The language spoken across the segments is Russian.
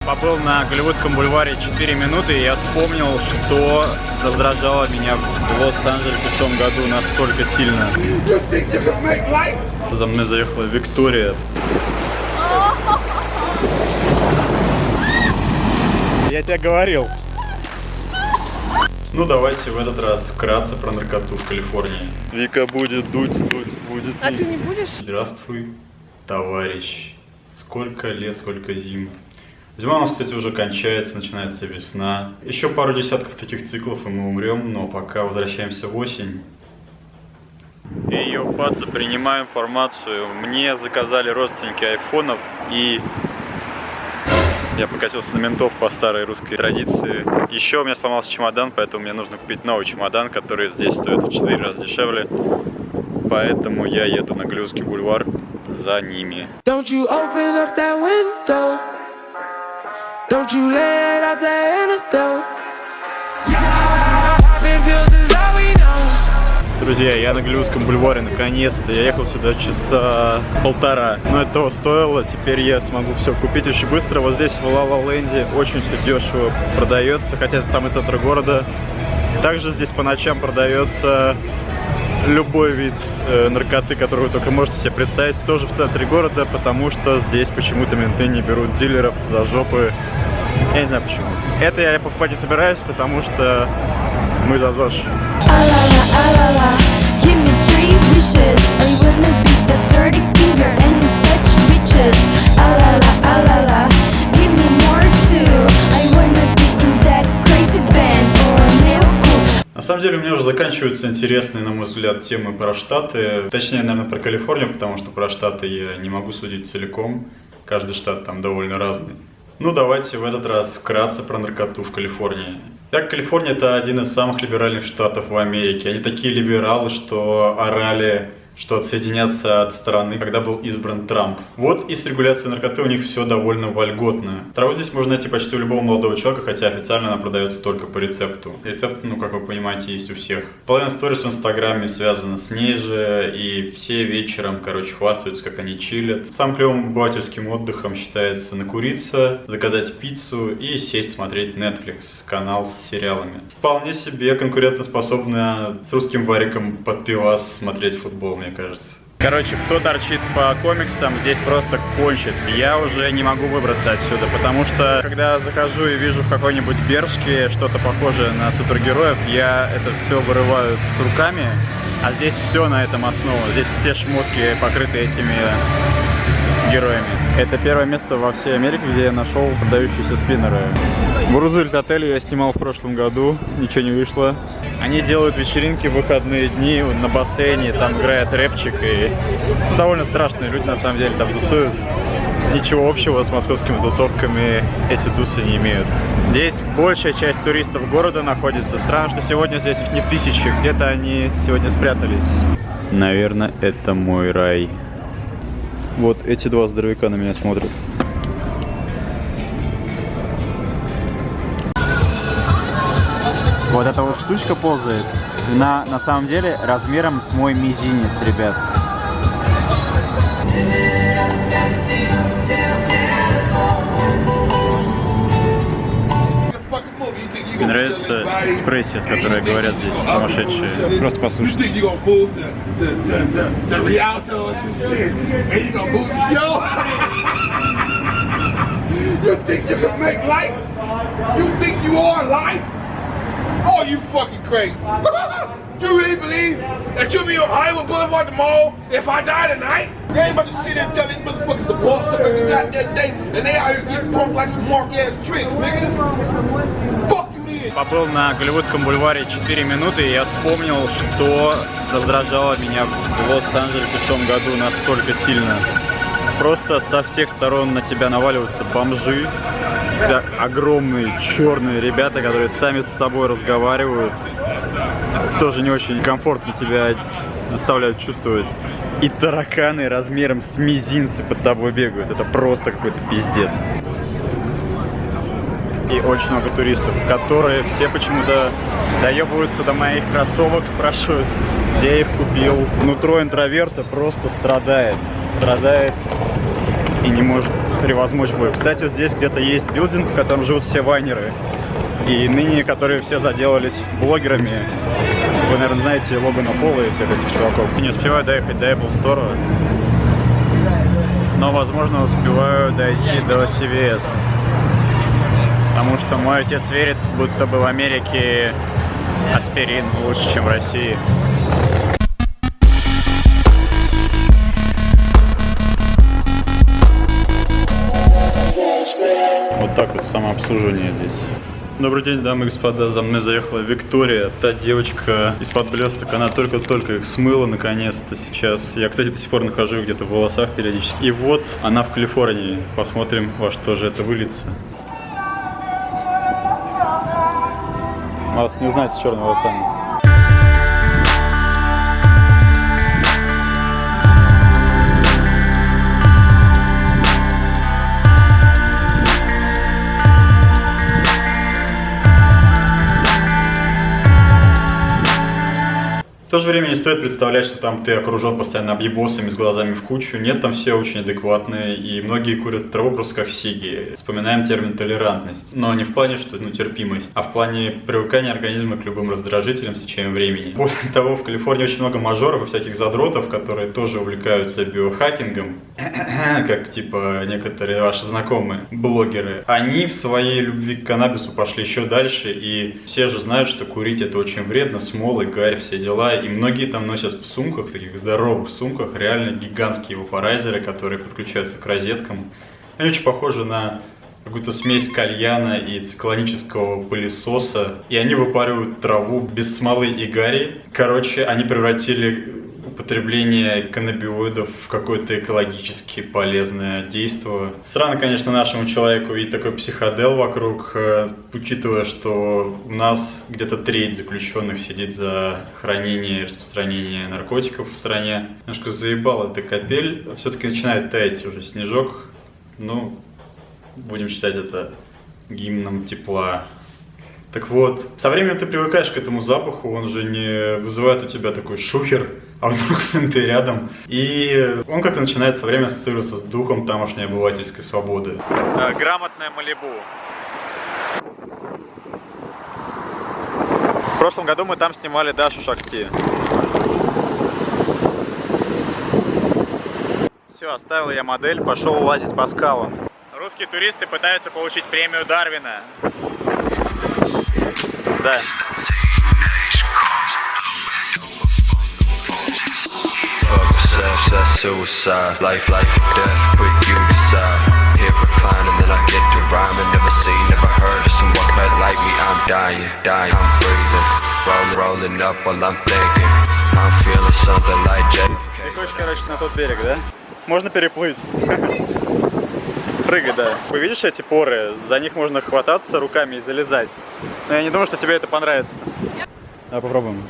Побыл на Голливудском бульваре 4 минуты, и я вспомнил, что раздражало меня в Лос-Анджелесе в том году настолько сильно. За мной заехала Виктория. Я тебе говорил. Ну давайте в этот раз вкратце про наркоту в Калифорнии. Вика будет дуть, будет. А ты не будешь? Здравствуй, товарищ. Сколько лет, сколько зим. Зима у нас, кстати, уже кончается, начинается весна. Еще пару десятков таких циклов, и мы умрем, но пока возвращаемся в осень. Йоу, пацы, принимаю информацию. Мне заказали родственники айфонов, и я покосился на ментов по старой русской традиции. Еще у меня сломался чемодан, поэтому мне нужно купить новый чемодан, который здесь стоит в 4 раза дешевле. Поэтому я еду на Голливудский бульвар за ними. Don't you open up that window. Don't you let out the antidote. Друзья, я на Голливудском бульваре наконец-то. Я ехал сюда часа полтора. Но это того стоило. Теперь я смогу все купить очень быстро. Вот здесь в Ла-Ла-Ленде очень все дешево продается, хотя это самый центр города. Также здесь по ночам продается любой вид наркоты, который вы только можете себе представить, тоже в центре города, потому что здесь почему-то менты не берут дилеров за жопы. Я не знаю почему. Это я покупать не собираюсь, потому что мы за ЗОЖ. На самом деле у меня уже заканчиваются интересные, на мой взгляд, темы про Штаты. Точнее, наверное, про Калифорнию, потому что про Штаты я не могу судить целиком. Каждый штат там довольно разный. Ну, давайте в этот раз вкратце про наркоту в Калифорнии. Так, Калифорния — это один из самых либеральных штатов в Америке. Они такие либералы, что орали, что отсоединятся от страны, когда был избран Трамп. Вот и с регуляцией наркоты у них все довольно вольготно. Траву здесь можно найти почти у любого молодого человека, хотя официально она продается только по рецепту. Рецепт, ну, как вы понимаете, есть у всех. Половина сторис в Инстаграме связана с ней же, и все вечером, короче, хвастаются, как они чилят. Самым клевым обывательским отдыхом считается накуриться, заказать пиццу и сесть смотреть Netflix, канал с сериалами. Вполне себе конкурентоспособно с русским вариком под пивас смотреть футбол, мне кажется. Короче, кто торчит по комиксам, здесь просто кончит. Я уже не могу выбраться отсюда, потому что, когда захожу и вижу в какой-нибудь Бершке что-то похожее на супергероев, я это все вырываю с руками, а здесь все на этом основано. Здесь все шмотки покрыты этими героями. Это первое место во всей Америке, где я нашел продающиеся спиннеры. В Рузвельт-отеле я снимал в прошлом году, ничего не вышло. Они делают вечеринки в выходные дни на бассейне, там играет рэпчик, и довольно страшные люди на самом деле там тусуют. Ничего общего с московскими тусовками эти тусы не имеют. Здесь большая часть туристов города находится. Странно, что сегодня здесь их не тысячи, где-то они сегодня спрятались. Наверное, это мой рай. Вот эти два здоровяка на меня смотрят. Вот эта вот штучка ползает на самом деле размером с мой мизинец, ребят. Мне нравится экспрессия, с которой говорят здесь сумасшедшие. Просто послушайте. Oh, you fucking crazy. You really believe that you'll be on Hollywood Boulevard tomorrow if I die tonight? You ain't about to sit there and tell these motherfuckers to boss up every goddamn day, and they out here getting pumped like some mark-ass tricks, nigga. Fuck you then. Побыл на Голливудском бульваре 4 минуты, и я вспомнил, что раздражало меня в Лос-Анджелесе в том году настолько сильно. Просто со всех сторон на тебя наваливаются бомжи. Это огромные черные ребята, которые сами с собой разговаривают. Тоже не очень комфортно тебя заставляют чувствовать. И тараканы размером с мизинцы под тобой бегают. Это просто какой-то пиздец. И очень много туристов, которые все почему-то доебываются до моих кроссовок, спрашивают, где я их купил. Нутро интроверта просто страдает и не может превозмочь бой. Кстати, здесь где-то есть билдинг, в котором живут все вайнеры. И ныне, которые все заделались блогерами. Вы, наверное, знаете Логана Пола и всех этих чуваков. Не успеваю доехать до Apple Store, но, возможно, успеваю дойти до CVS. Потому что мой отец верит, будто бы в Америке аспирин лучше, чем в России. Вот так вот самообслуживание здесь. Добрый день, дамы и господа, за мной заехала Виктория, та девочка из-под блесток, она только-только их смыла наконец-то сейчас. Я, кстати, до сих пор нахожу где-то в волосах периодически. И вот она в Калифорнии, посмотрим, во что же это выльется. Вас не знать с черными волосами. В то же время не стоит представлять, что там ты окружен постоянно объебосами с глазами в кучу. Нет, там все очень адекватные, и многие курят траву просто как сиги. Вспоминаем термин толерантность. Но не в плане, что терпимость, а в плане привыкания организма к любым раздражителям с течением времени. Более того, в Калифорнии очень много мажоров и всяких задротов, которые тоже увлекаются биохакингом, как типа некоторые ваши знакомые блогеры. Они в своей любви к каннабису пошли еще дальше, и все же знают, что курить это очень вредно, смолы, гарь, все дела. И многие там носят в сумках, в таких здоровых сумках, реально гигантские вапорайзеры, которые подключаются к розеткам. Они очень похожи на какую-то смесь кальяна и циклонического пылесоса. И они выпаривают траву без смолы и гари. Короче, они превратили употребление каннабиоидов в какое-то экологически полезное действие. Странно, конечно, нашему человеку видеть такой психодел вокруг, учитывая, что у нас где-то треть заключенных сидит за хранение и распространение наркотиков в стране. Немножко заебала эта капель. Все-таки начинает таять уже снежок. Ну, будем считать это гимном тепла. Так вот, со временем ты привыкаешь к этому запаху, он же не вызывает у тебя такой шухер, а вдруг ты рядом. И он как-то начинает со временем ассоциироваться с духом тамошней обывательской свободы. Грамотная Малибу. В прошлом году мы там снимали Дашу Шакти. Все, оставил я модель, пошел лазить по скалам. Русские туристы пытаются получить премию Дарвина. Да. Suicide, life, death, quick you decide. Here reclining, then I get to rhyming. Never seen, never heard of someone quite like me. I'm dying, I'm breathing. Rolling up while I'm thinking. I'm feeling something like Jay. Ты хочешь, короче, на тот берег, да? Можно переплыть. Прыгай, да. Вы видишь эти поры? За них можно хвататься руками и залезать. Но я не думаю, что тебе это понравится. Давай попробуем.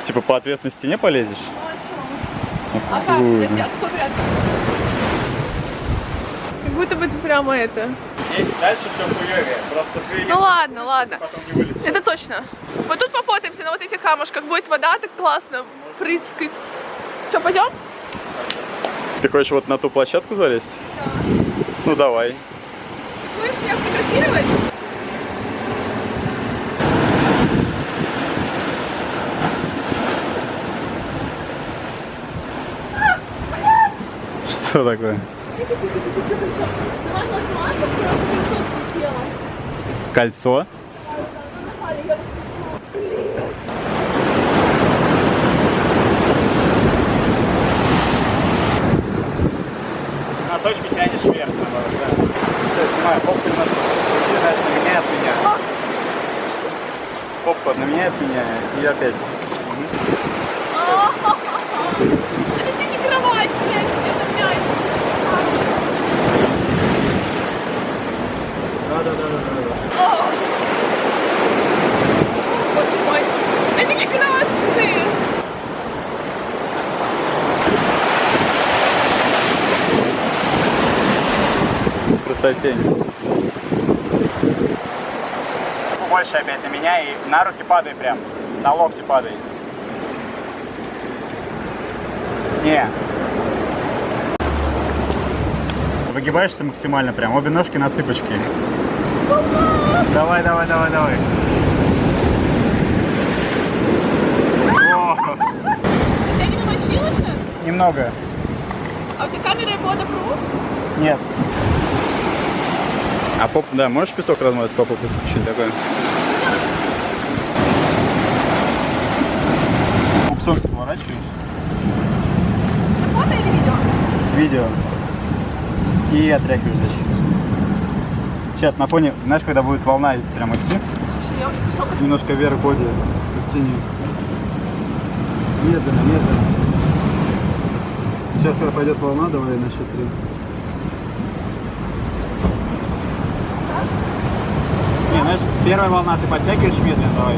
Типа по отвесной стене полезешь? А как? Подожди, а какой вариант? Как будто бы ты прямо это... Здесь дальше все хуёвее. Просто ты... Ну ладно, ладно. Потом не вылезешь. Это точно. Вот тут пофотаемся на вот этих камушках. Будет вода так классно прыскать. Что, пойдем? Ты хочешь вот на ту площадку залезть? Да. Ну давай. Будешь меня фотографировать? Что такое? Тихо, хорошо. Намазалась маслом, кольцо слетело. Кольцо? Носочки тянешь вверх, наоборот, да. Все, снимаю, попку немножко крути, знаешь, на меня, от меня. Попку на меня, от меня, и опять. Это тебе не кровать, блядь, это мяч. Да. Боже мой, они такие красные. Красотень. Больше опять на меня и на руки падай прям. На локти падай. Не. Выгибаешься максимально прям, обе ножки на цыпочки. Давай, давай, давай, давай. О, Ты не намочила сейчас? немного. А у тебя камера и водопруф? Нет. А поп, да, можешь песок размазать по попу чуть такое? Пупсон поворачиваешь. Фото или видео? Видео. И отрягиваешь за щеку. Сейчас на фоне, знаешь, когда будет волна прям идти, Слушай, я уже песок от... немножко вверх боди подтяни. Медленно, медленно. Сейчас, когда пойдет волна, давай на счет 3. Не, знаешь, первая волна ты подтягиваешь медленно, давай.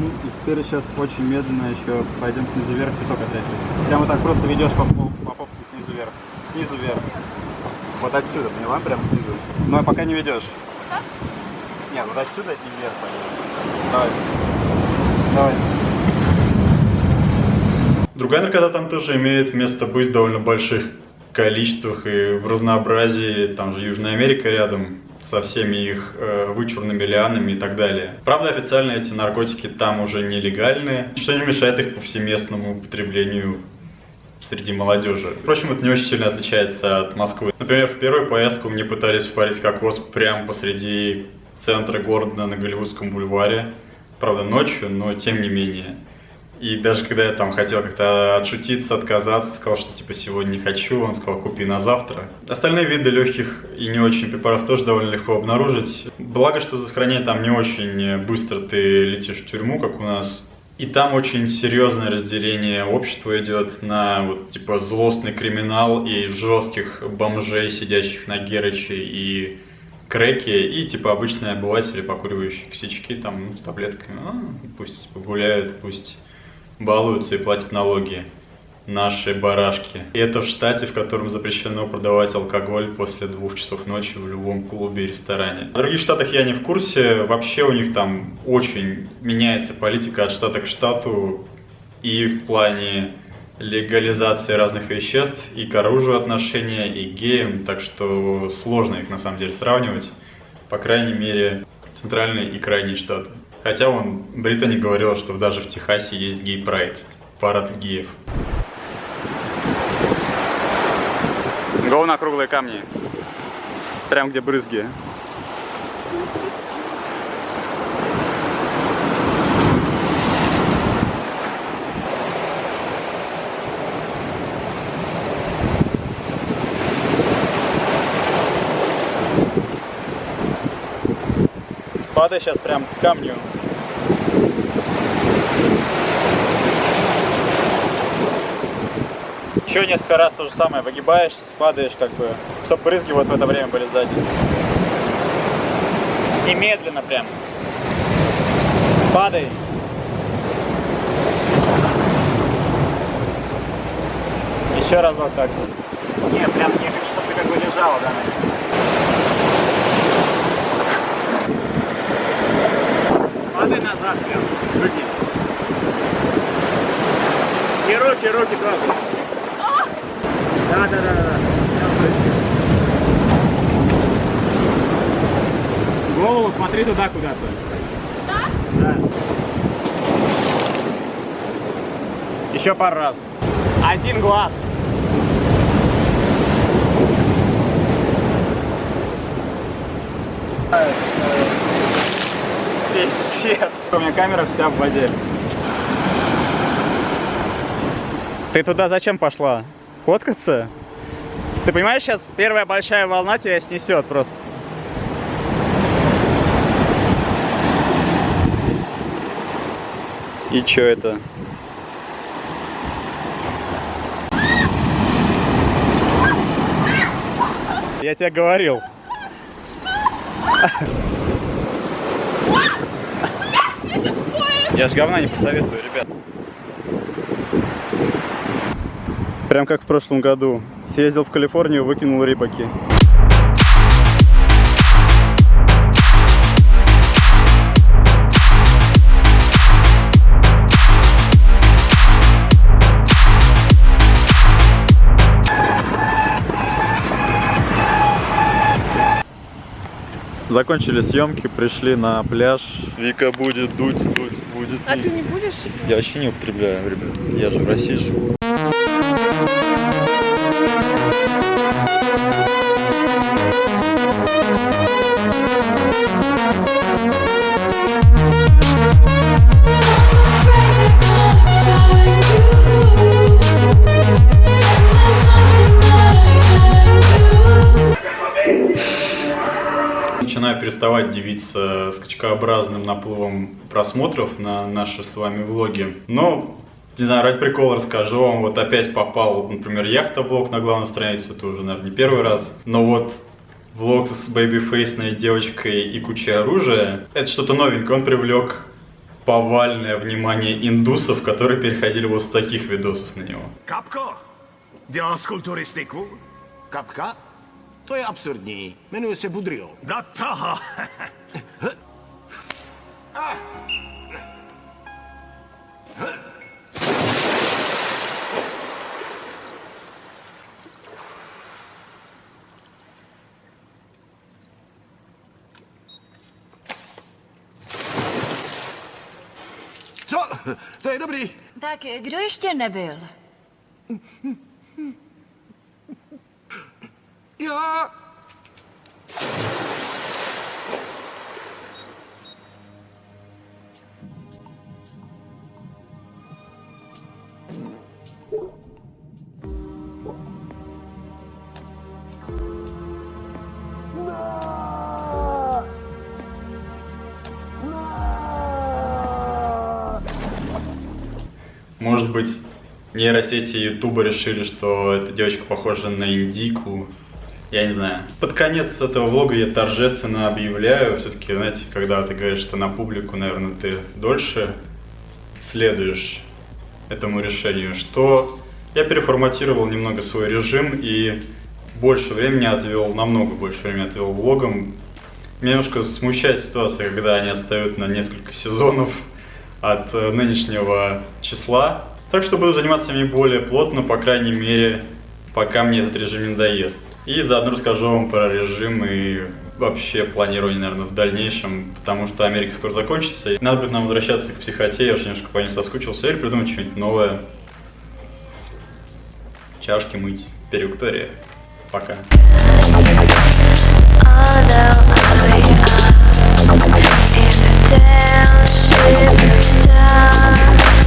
Ну, и теперь сейчас очень медленно еще пойдем снизу вверх, песок отряхивать. Прямо так просто ведешь по попке снизу вверх. Снизу вверх. Вот отсюда, поняла? Прям снизу. Но пока не ведешь. Нет, вот отсюда и вверх пойдем. Давай. Давай. Другая наркота там тоже имеет место быть в довольно больших количествах и в разнообразии. Там же Южная Америка рядом со всеми их вычурными лианами и так далее. Правда, официально эти наркотики там уже нелегальны, что не мешает их повсеместному употреблению среди молодежи. Впрочем, это не очень сильно отличается от Москвы. Например, в первую поездку мне пытались впарить кокос прямо посреди центра города на Голливудском бульваре. Правда, ночью, но тем не менее. И даже когда я там хотел как-то отшутиться, отказаться, сказал, что типа сегодня не хочу, он сказал, купи на завтра. Остальные виды легких и не очень препаратов тоже довольно легко обнаружить. Благо, что за хранение там не очень быстро ты летишь в тюрьму, как у нас. И там очень серьезное разделение общества идет на вот типа злостный криминал и жестких бомжей, сидящих на герыче и крэке, и типа обычные обыватели, покуривающие косячки, там, ну, таблетками, пусть типа гуляют, пусть балуются и платят налоги. Наши барашки. И это в штате, в котором запрещено продавать алкоголь после 2 часов ночи в любом клубе и ресторане. В других штатах я не в курсе. Вообще у них там очень меняется политика от штата к штату. И в плане легализации разных веществ, и к оружию отношения, и к геям. Так что сложно их на самом деле сравнивать. По крайней мере, центральные и крайние штаты. Хотя вон Британи говорила, что даже в Техасе есть гей-прайд. Парад геев. Гоу на круглые камни. Прям где брызги. Падай сейчас прям к камню. Еще несколько раз то же самое, выгибаешься, падаешь как бы, чтобы брызги вот в это время были сзади. И медленно прям. Падай. Еще разок так же. Нет, прям не, чтобы ты как бы лежала, да, наверное. Падай назад прям, руки. И руки тоже. Да. Голову смотри туда куда-то. Да? Да. Еще пару раз. Один глаз. Пиздец. У меня камера вся в воде. Ты туда зачем пошла? Фоткаться? Ты понимаешь, сейчас первая большая волна тебя снесет просто. И чё это? Я тебе говорил. Я ж говна не посоветую, ребят. Прям как в прошлом году. Съездил в Калифорнию, выкинул рыбаки. Закончили съемки, пришли на пляж. Вика будет дуть, будет. А ты не будешь? Я вообще не употребляю, ребят. Я же в России живу. Начинаю переставать дивиться скачкообразным наплывом просмотров на наши с вами влоги. Но, не знаю, ради прикола расскажу вам. Вот опять попал, например, яхта-влог на главную страницу. Это уже, наверное, не первый раз. Но вот влог с бэйби-фейсной девочкой и кучей оружия. Это что-то новенькое. Он привлек повальное внимание индусов, которые переходили вот с таких видосов на него. Kapko, dělal skulturistiku? Kapka? To je absurdní. Jmenuje se Budrio. Do toho! Co? To je dobrý. Tak kdo ještě nebyl? Já... Может быть, нейросети Ютуба решили, что эта девочка похожа на индийку. Я не знаю. Под конец этого влога я торжественно объявляю. Все-таки, знаете, когда ты говоришь, что на публику, наверное, ты дольше следуешь этому решению, что я переформатировал немного свой режим и больше времени отвел, намного больше времени отвел влогом. Меня немножко смущает ситуация, когда они отстают на несколько сезонов от нынешнего числа. Так что буду заниматься ими более плотно, по крайней мере, пока мне этот режим не надоест. И заодно расскажу вам про режим и вообще планирование, наверное, в дальнейшем, потому что Америка скоро закончится. И надо будет нам возвращаться к психоте, я уже немножко по ней соскучился, или придумать что-нибудь новое. Чашки мыть. Перектория. Пока. Down, ship, down.